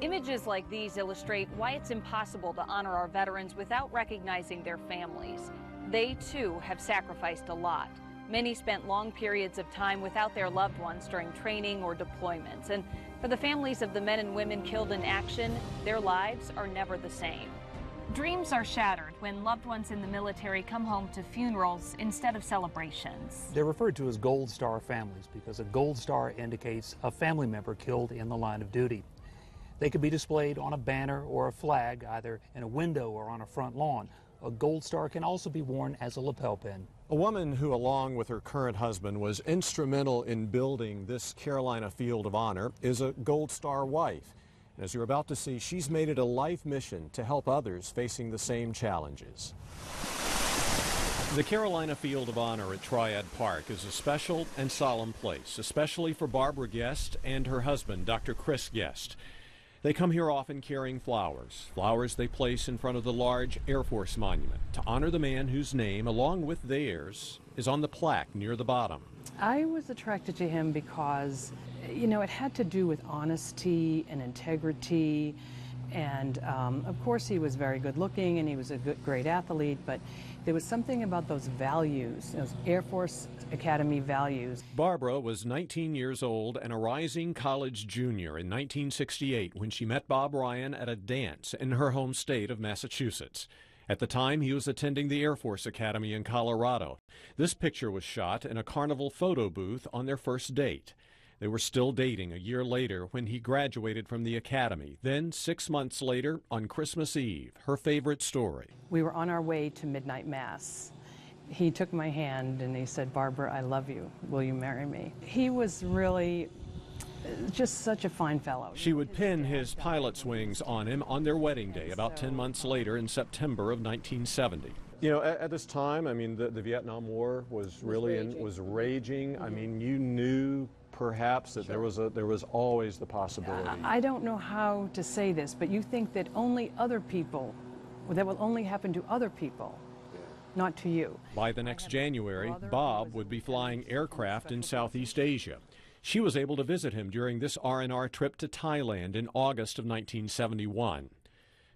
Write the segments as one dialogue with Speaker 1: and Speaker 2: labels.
Speaker 1: Images like these illustrate why it's impossible to honor our veterans without recognizing their families. They, too, have sacrificed a lot. Many spent long periods of time without their loved ones during training or deployments. And for the families of the men and women killed in action, their lives are never the same. Dreams are shattered when loved ones in the military come home to funerals instead of celebrations.
Speaker 2: They're referred to as Gold Star families because a gold star indicates a family member killed in the line of duty. They could be displayed on a banner or a flag, either in a window or on a front lawn. A gold star can also be worn as a lapel pin.
Speaker 3: A woman who, along with her current husband, was instrumental in building this Carolina Field of Honor is a Gold Star wife. And as you're about to see, she's made it a life mission to help others facing the same challenges. The Carolina Field of Honor at Triad Park is a special and solemn place, especially for Barbara Guest and her husband, Dr. Chris Guest. They come here often carrying flowers they place in front of the large Air Force monument to honor the man whose name, along with theirs, is on the plaque near the bottom.
Speaker 4: I was attracted to him because, you know, it had to do with honesty and integrity, and of course he was very good looking and he was a great athlete, but there was something about those values, those Air Force Academy values.
Speaker 3: Barbara was 19 years old and a rising college junior in 1968 when she met Bob Ryan at a dance in her home state of Massachusetts. At the time, he was attending the Air Force Academy in Colorado. This picture was shot in a carnival photo booth on their first date. They were still dating a year later when he graduated from the academy. Then, 6 months later, on Christmas Eve, her favorite story.
Speaker 4: We were on our way to midnight mass. He took my hand and he said, "Barbara, I love you. Will you marry me?" He was really just such a fine fellow.
Speaker 3: She would pin his pilot's wings on him on their wedding day about 10 months later in September of 1970. You know, at this time, I mean, the Vietnam War was raging. I mean, you knew perhaps that there was always the possibility.
Speaker 4: I don't know how to say this, but you think that only other people, that will only happen to other people, not to you.
Speaker 3: By the next January, Bob would be flying aircraft in Southeast Asia. She was able to visit him during this R&R trip to Thailand in August of 1971.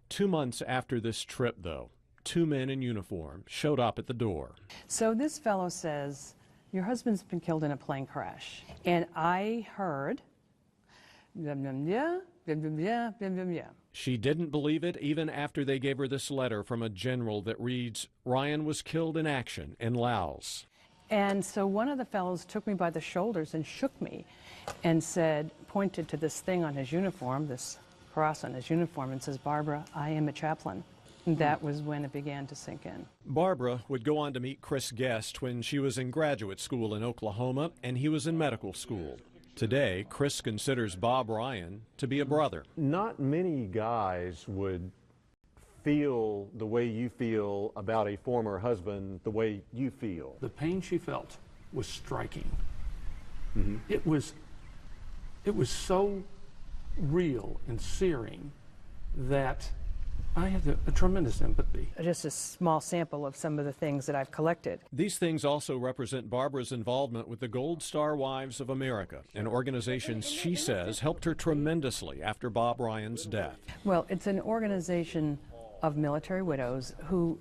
Speaker 3: 2 months after this trip, though, 2 men in uniform showed up at the door.
Speaker 4: So this fellow says, "Your husband's been killed in a plane crash." And I heard, yeah.
Speaker 3: She didn't believe it even after they gave her this letter from a general that reads, "Ryan was killed in action in Laos."
Speaker 4: And so one of the fellows took me by the shoulders and shook me and said, pointed to this thing on his uniform, this cross on his uniform, and says, "Barbara, I am a chaplain." And that was when it began to sink in.
Speaker 3: Barbara would go on to meet Chris Guest when she was in graduate school in Oklahoma and he was in medical school. Today, Chris considers Bob Ryan to be a brother. Not many guys would feel the way you feel about a former husband, the way you feel.
Speaker 2: The pain she felt was striking.
Speaker 3: Mm-hmm.
Speaker 2: It was so real and searing that I had a tremendous empathy.
Speaker 4: Just a small sample of some of the things that I've collected.
Speaker 3: These things also represent Barbara's involvement with the Gold Star Wives of America, an organization she says helped her tremendously after Bob Ryan's death.
Speaker 4: Well, it's an organization of military widows who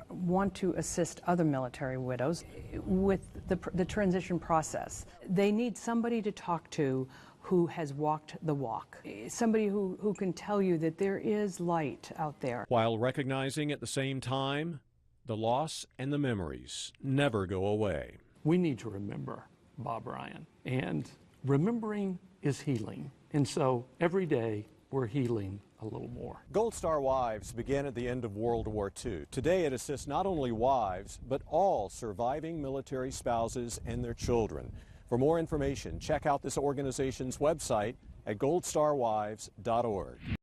Speaker 4: want to assist other military widows with the transition process. They need somebody to talk to who has walked the walk, somebody who can tell you that there is light out there.
Speaker 3: While recognizing at the same time, the loss and the memories never go away.
Speaker 2: We need to remember Bob Ryan, and remembering is healing. And so every day we're healing a little more.
Speaker 3: Gold Star Wives began at the end of World War II. Today it assists not only wives, but all surviving military spouses and their children. For more information, check out this organization's website at goldstarwives.org.